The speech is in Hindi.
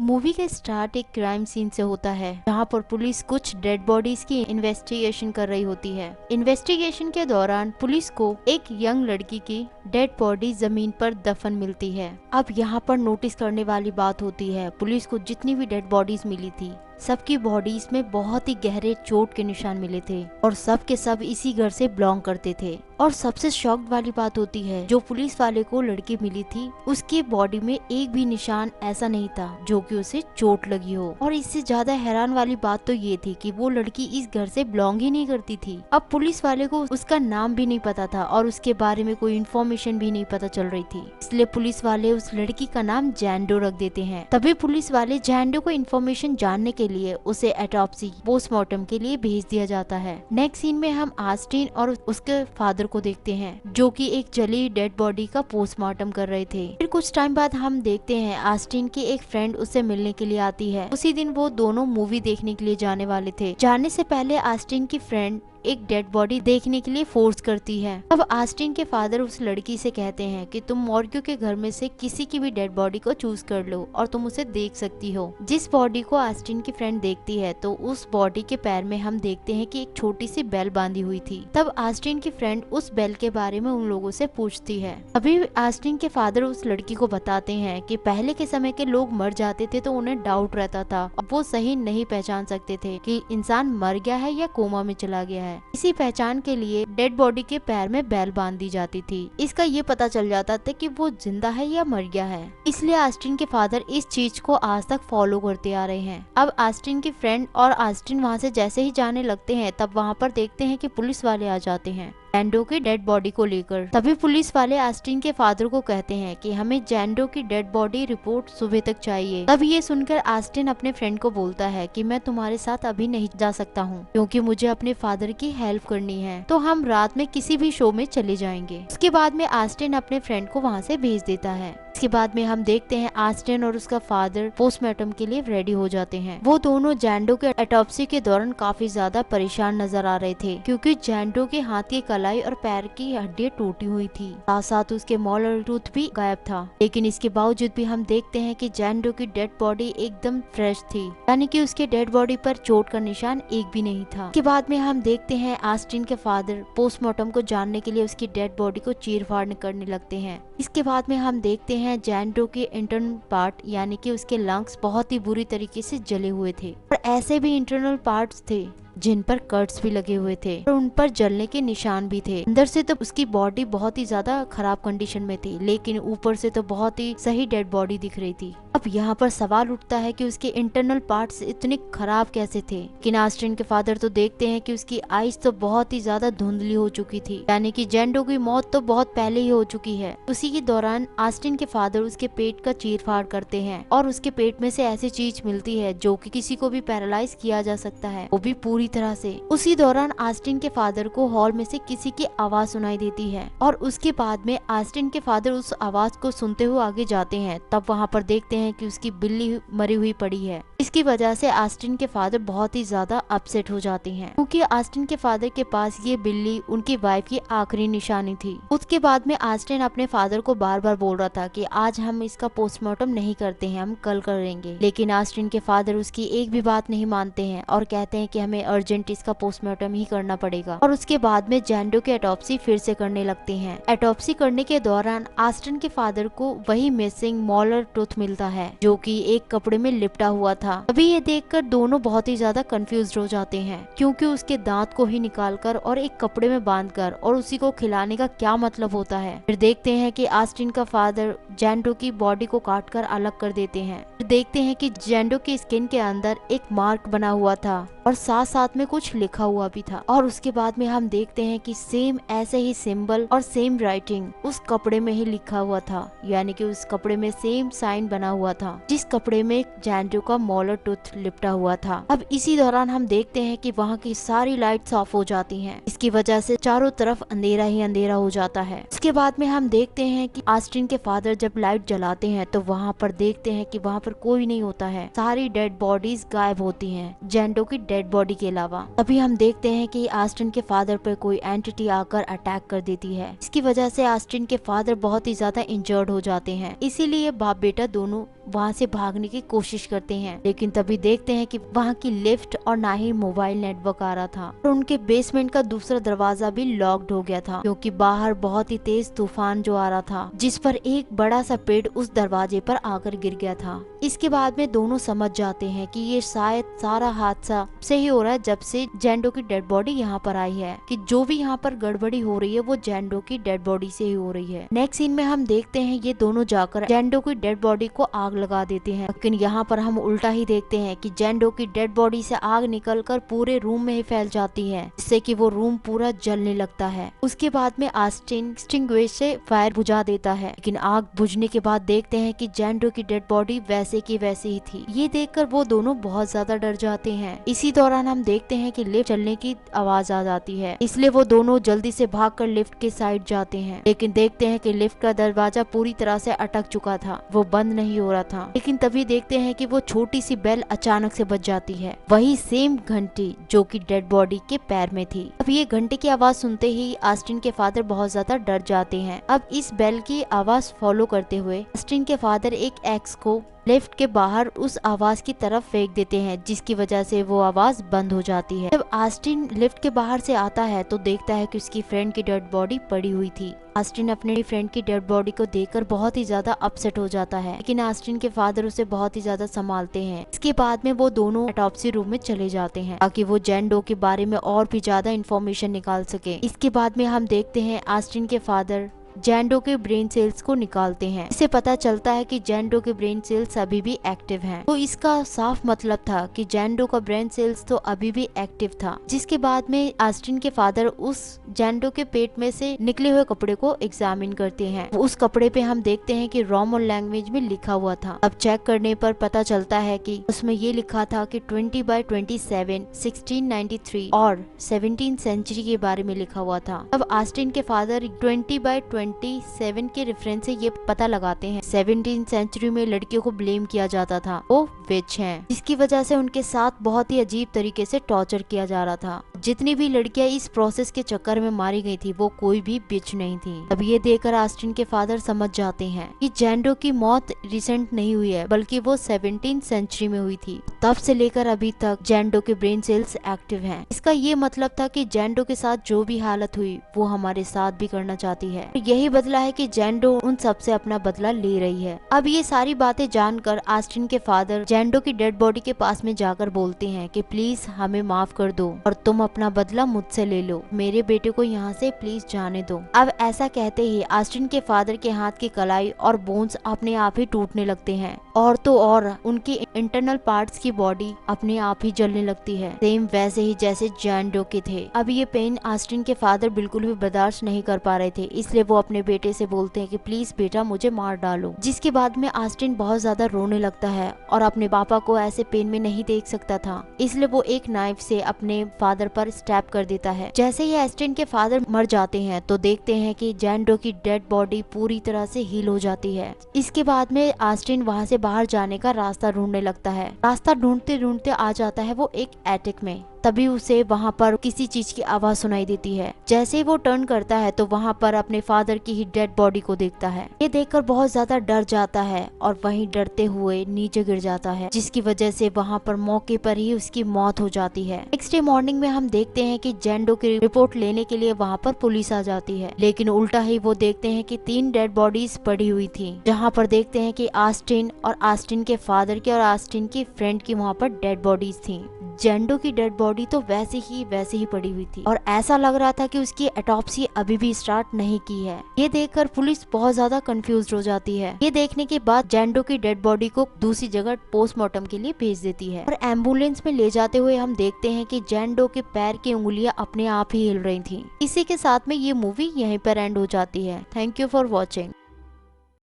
मूवी का स्टार्ट एक क्राइम सीन से होता है जहाँ पर पुलिस कुछ डेड बॉडीज की इन्वेस्टिगेशन कर रही होती है। इन्वेस्टिगेशन के दौरान पुलिस को एक यंग लड़की की डेड बॉडी जमीन पर दफन मिलती है। अब यहाँ पर नोटिस करने वाली बात होती है, पुलिस को जितनी भी डेड बॉडीज मिली थी सबकी बॉडीज में बहुत ही गहरे चोट के निशान मिले थे और सब के सब इसी घर से बिलोंग करते थे। और सबसे शॉक्ड वाली बात होती है, जो पुलिस वाले को लड़की मिली थी उसकी बॉडी में एक भी निशान ऐसा नहीं था जो कि उसे चोट लगी हो। और इससे ज्यादा हैरान वाली बात तो ये थी कि वो लड़की इस घर से बिलोंग ही नहीं करती थी। अब पुलिस वाले को उसका नाम भी नहीं पता था और उसके बारे में कोई इन्फॉर्मेशन भी नहीं पता चल रही थी, इसलिए पुलिस वाले उस लड़की का नाम जैंडो रख देते हैं। तभी पुलिस वाले जैंडो को इन्फॉर्मेशन जानने के लिए उसे ऑटोप्सी पोस्टमार्टम के लिए भेज दिया जाता है। नेक्स्ट सीन में हम ऑस्टिन और उसके फादर को देखते हैं जो कि एक जली डेड बॉडी का पोस्टमार्टम कर रहे थे। फिर कुछ टाइम बाद हम देखते हैं ऑस्टिन की एक फ्रेंड उससे मिलने के लिए आती है। उसी दिन वो दोनों मूवी देखने के लिए जाने वाले थे। जाने से पहले ऑस्टिन की फ्रेंड एक डेड बॉडी देखने के लिए फोर्स करती है। अब ऑस्टिन के फादर उस लड़की से कहते हैं कि तुम मॉर्ग्यू के घर में से किसी की भी डेड बॉडी को चूज कर लो और तुम उसे देख सकती हो। जिस बॉडी को ऑस्टिन की फ्रेंड देखती है तो उस बॉडी के पैर में हम देखते हैं कि एक छोटी सी बेल बांधी हुई थी। तब ऑस्टिन की फ्रेंड उस बेल के बारे में उन लोगों से पूछती है। अभी ऑस्टिन के फादर उस लड़की को बताते हैं कि पहले के समय के लोग मर जाते थे तो उन्हें डाउट रहता था और वो सही नहीं पहचान सकते थे कि इंसान मर गया है या कोमा में चला गया है। इसी पहचान के लिए डेड बॉडी के पैर में बेल बांध दी जाती थी। इसका ये पता चल जाता था कि वो जिंदा है या मर गया है। इसलिए ऑस्टिन के फादर इस चीज को आज तक फॉलो करते आ रहे हैं। अब ऑस्टिन की फ्रेंड और ऑस्टिन वहाँ से जैसे ही जाने लगते हैं तब वहाँ पर देखते हैं कि पुलिस वाले आ जाते हैं जैंडो की डेड बॉडी को लेकर। तभी पुलिस वाले ऑस्टिन के फादर को कहते हैं कि हमें जैंडो की डेड बॉडी रिपोर्ट सुबह तक चाहिए। तब ये सुनकर ऑस्टिन अपने फ्रेंड को बोलता है कि मैं तुम्हारे साथ अभी नहीं जा सकता हूँ क्योंकि मुझे अपने फादर की हेल्प करनी है, तो हम रात में किसी भी शो में चले जाएंगे। उसके बाद में ऑस्टिन अपने फ्रेंड को वहाँ से भेज देता है। इसके बाद में हम देखते हैं ऑस्टिन और उसका फादर पोस्टमार्टम के लिए रेडी हो जाते हैं। वो दोनों जैंडो के ऑटोप्सी के दौरान काफी ज्यादा परेशान नजर आ रहे थे क्योंकि जैंडो के हाथ की कलाई और पैर की हड्डियां टूटी हुई थी, साथ साथ उसके मोलर टूथ भी गायब था। लेकिन इसके बावजूद भी हम देखते हैं कि जैंडो की डेड बॉडी एकदम फ्रेश थी, यानी कि उसके डेड बॉडी पर चोट का निशान एक भी नहीं था। इसके बाद में हम देखते हैं ऑस्टिन के फादर पोस्टमार्टम को जानने के लिए उसकी डेड बॉडी को चीर फाड़ करने लगते हैं। इसके बाद में हम देखते हैं जैंडो के इंटरनल पार्ट यानी कि उसके लंग्स बहुत ही बुरी तरीके से जले हुए थे और ऐसे भी इंटरनल पार्ट्स थे जिन पर कट्स भी लगे हुए थे और उन पर जलने के निशान भी थे। अंदर से तो उसकी बॉडी बहुत ही ज्यादा खराब कंडीशन में थी, लेकिन ऊपर से तो बहुत ही सही डेड बॉडी दिख रही थी। अब यहाँ पर सवाल उठता है कि उसके इंटरनल पार्ट्स इतने खराब कैसे थे। लेकिन ऑस्टिन के फादर तो देखते हैं कि उसकी आईज तो बहुत ही ज्यादा धुंधली हो चुकी थी, यानी कि जैंडो की मौत तो बहुत पहले ही हो चुकी है। उसी के दौरान ऑस्टिन के फादर उसके पेट का चीरफाड़ करते हैं और उसके पेट में से ऐसी चीज मिलती है जो कि किसी को भी पैरालाइज किया जा सकता है, वो भी पूरी तरह से। उसी दौरान ऑस्टिन के फादर को हॉल में से किसी की आवाज सुनाई देती है और उसके बाद में ऑस्टिन के फादर उस आवाज को सुनते हुए आगे जाते हैं। तब वहाँ पर देखते हैं कि उसकी बिल्ली मरी हुई पड़ी है। इसकी वजह से ऑस्टिन के फादर बहुत ही ज्यादा अपसेट हो जाते हैं क्योंकि ऑस्टिन के फादर के पास ये बिल्ली उनकी वाइफ की आखिरी निशानी थी। उसके बाद में ऑस्टिन अपने फादर को बार बार बोल रहा था कि आज हम इसका पोस्टमार्टम नहीं करते हैं, हम कल करेंगे। लेकिन ऑस्टिन के फादर उसकी एक भी बात नहीं मानते हैं और कहते हैं कि हमें अर्जेंट इसका पोस्टमार्टम ही करना पड़ेगा। और उसके बाद में जैंडो की ऑटोप्सी फिर से करने लगते हैं। ऑटोप्सी करने के दौरान ऑस्टिन के फादर को वही मिसिंग मोलर टूथ मिलता है जो कि एक कपड़े में लिपटा हुआ था। अभी ये देखकर दोनों बहुत ही ज्यादा कंफ्यूज हो जाते हैं क्योंकि उसके दांत को ही निकालकर और एक कपड़े में बांधकर और उसी को खिलाने का क्या मतलब होता है। फिर देखते हैं कि ऑस्टिन का फादर जैंडो की बॉडी को काटकर अलग कर देते हैं। फिर देखते हैं कि जैंडो की स्किन के अंदर एक मार्क बना हुआ था और साथ साथ में कुछ लिखा हुआ भी था। और उसके बाद में हम देखते हैं कि सेम ऐसे ही सिंबल और सेम राइटिंग उस कपड़े में ही लिखा हुआ था, यानी कि उस कपड़े में सेम साइन बना हुआ था जिस कपड़े में जैंडो का मोलर टूथ लिपटा हुआ था। अब इसी दौरान हम देखते हैं कि वहाँ की सारी लाइट्स ऑफ हो जाती हैं। इसकी वजह से चारों तरफ अंधेरा ही अंधेरा हो जाता है। उसके बाद में हम देखते हैं कि ऑस्टिन के फादर जब लाइट जलाते हैं तो वहाँ पर देखते हैं कि वहाँ पर कोई नहीं होता है, सारी डेड बॉडीज गायब होती हैं जैंडो की डेड बॉडी के अलावा। तभी हम देखते हैं कि ऑस्टिन के फादर पर कोई एंटिटी आकर अटैक कर देती है। इसकी वजह से ऑस्टिन के फादर बहुत ही ज्यादा इंजर्ड हो जाते हैं। इसीलिए बाप बेटा दोनों वहाँ से भागने की कोशिश करते हैं, लेकिन तभी देखते हैं कि वहाँ की लिफ्ट और ना ही मोबाइल नेटवर्क आ रहा था और उनके बेसमेंट का दूसरा दरवाजा भी लॉक्ड हो गया था, क्योंकि बाहर बहुत ही तेज तूफान जो आ रहा था, जिस पर एक बड़ा सा पेड़ उस दरवाजे पर आकर गिर गया था। इसके बाद में दोनों समझ जाते हैं कि ये शायद सारा हादसा से ही हो रहा है, जब से जेंडो की डेड बॉडी यहाँ पर आई है, कि जो भी यहाँ पर गड़बड़ी हो रही है वो जेंडो की डेड बॉडी से ही हो रही है। नेक्स्ट सीन में हम देखते हैं ये दोनों जाकर जेंडो की डेड बॉडी को आग लगा देते हैं, लेकिन यहाँ पर हम उल्टा ही देखते हैं कि जेंडो की डेड बॉडी से आग निकलकर पूरे रूम में ही फैल जाती है, जिससे कि वो रूम पूरा जलने लगता है। उसके बाद में ऑस्टिन एक्सटिंग्विश से फायर बुझा देता है, लेकिन आग बुझने के बाद देखते हैं कि जेंडो की डेड बॉडी वैसे की वैसे ही थी। ये देखकर वो दोनों बहुत ज्यादा डर जाते हैं। इसी दौरान हम देखते हैं कि लिफ्ट चलने की आवाज आ जाती है, इसलिए वो दोनों जल्दी से भागकर लिफ्ट के साइड जाते हैं, लेकिन देखते हैं कि लिफ्ट का दरवाजा पूरी तरह से अटक चुका था, वो बंद नहीं हो रहा था। लेकिन तभी देखते हैं कि वो छोटी सी बेल अचानक से बज जाती है, वही सेम घंटी जो कि डेड बॉडी के पैर में थी। अब ये घंटे की आवाज सुनते ही ऑस्टिन के फादर बहुत ज्यादा डर जाते हैं। अब इस बेल की आवाज फॉलो करते हुए ऑस्टिन के फादर एक एक्स को लिफ्ट के बाहर उस आवाज की तरफ फेंक देते हैं, जिसकी वजह से वो आवाज बंद हो जाती है। जब ऑस्टिन लिफ्ट के बाहर से आता है तो देखता है कि उसकी फ्रेंड की डेड बॉडी पड़ी हुई थी। ऑस्टिन अपने फ्रेंड की डेड बॉडी को देखकर बहुत ही ज्यादा अपसेट हो जाता है, लेकिन ऑस्टिन के फादर उसे बहुत ही ज्यादा संभालते हैं। इसके बाद में वो दोनों ऑटोप्सी रूम में चले जाते हैं ताकि वो जेंडो के बारे में और भी ज्यादा इंफॉर्मेशन निकाल सके। इसके बाद में हम देखते हैं ऑस्टिन के फादर जेंडो के ब्रेन सेल्स को निकालते हैं। इससे पता चलता है कि जेंडो के ब्रेन सेल्स अभी भी एक्टिव हैं। तो इसका साफ मतलब था कि जेंडो का ब्रेन सेल्स तो अभी भी एक्टिव था। जिसके बाद में ऑस्टिन के फादर उस जेंडो के पेट में से निकले हुए कपड़े को एग्जामिन करते हैं। उस कपड़े पे हम देखते हैं कि रोमन लैंग्वेज में लिखा हुआ था। अब चेक करने पर पता चलता है कि उसमें ये लिखा था कि 20/27 1693 और 17th सेंचुरी के बारे में लिखा हुआ था। अब ऑस्टिन के फादर 20/27 के रेफरेंस से ये पता लगाते हैं 17th सेंचुरी में लड़कियों को ब्लेम किया जाता था, वो विच हैं, जिसकी वजह से उनके साथ बहुत ही अजीब तरीके से टॉर्चर किया जा रहा था। जितनी भी लड़कियां इस प्रोसेस के चक्कर में मारी गई थी वो कोई भी बिच नहीं थी। अब ये देखकर ऑस्टिन के फादर समझ जाते हैं कि जेंडो की मौत रिसेंट नहीं हुई है, बल्कि वो 17th सेंचुरी में हुई थी। तब से लेकर अभी तक जेंडो के ब्रेन सेल्स एक्टिव हैं। इसका ये मतलब था कि जेंडो के साथ जो भी हालत हुई वो हमारे साथ भी करना चाहती है। यही बदला है कि जेंडो उन सब से अपना बदला ले रही है। अब ये सारी बातें जानकर ऑस्टिन के फादर जेंडो की डेड बॉडी के पास में जाकर बोलते हैं कि प्लीज हमें माफ कर दो और तुम अपना बदला मुझसे ले लो, मेरे बेटे को यहाँ से प्लीज जाने दो। अब ऐसा कहते ही ऑस्टिन के फादर के हाथ की कलाई और बोन्स अपने आप ही टूटने लगते हैं और तो और उनकी इंटरनल पार्ट्स की बॉडी अपने आप ही जलने लगती है, सेम वैसे ही जैसे जेंडो के थे। अब ये पेन ऑस्टिन के फादर बिल्कुल भी बर्दाश्त नहीं कर पा रहे थे, इसलिए वो अपने बेटे से बोलते हैं कि प्लीज बेटा मुझे मार डालो। जिसके बाद में ऑस्टिन बहुत ज्यादा रोने लगता है और अपने पापा को ऐसे पेन में नहीं देख सकता था, इसलिए वो एक नाइफ से अपने फादर पर स्टैब कर देता है। जैसे ही ऑस्टिन के फादर मर जाते हैं तो देखते हैं कि जेंडो की डेड बॉडी पूरी तरह से हील हो जाती है। इसके बाद में ऑस्टिन वहाँ से बाहर जाने का रास्ता ढूंढने लगता है। रास्ता ढूंढते ढूंढते आ जाता है वो एक एटिक में। तभी उसे वहाँ पर किसी चीज की आवाज सुनाई देती है। जैसे ही वो टर्न करता है तो वहाँ पर अपने फादर की ही डेड बॉडी को देखता है। ये देखकर बहुत ज्यादा डर जाता है और वहीं डरते हुए नीचे गिर जाता है, जिसकी वजह से वहाँ पर मौके पर ही उसकी मौत हो जाती है। नेक्स्ट डे मॉर्निंग में हम देखते हैं कि जेंडो की रिपोर्ट लेने के लिए वहाँ पर पुलिस आ जाती है, लेकिन उल्टा ही वो देखते हैं कि 3 डेड बॉडीज पड़ी हुई थी, जहाँ पर देखते हैं कि ऑस्टिन और ऑस्टिन के फादर की और ऑस्टिन की फ्रेंड की वहाँ पर डेड बॉडीज थी। जेंडो की डेड बॉडी तो वैसे ही पड़ी हुई थी और ऐसा लग रहा था कि उसकी ऑटोप्सी अभी भी स्टार्ट नहीं की है। ये देखकर पुलिस बहुत ज्यादा कंफ्यूज हो जाती है। ये देखने के बाद जेंडो की डेड बॉडी को दूसरी जगह पोस्टमार्टम के लिए भेज देती है और एम्बुलेंस में ले जाते हुए हम देखते हैं कि जेंडो के पैर की उंगलियां अपने आप ही हिल रही थी। इसी के साथ में ये मूवी यहीं पर एंड हो जाती है। Thank you for watching.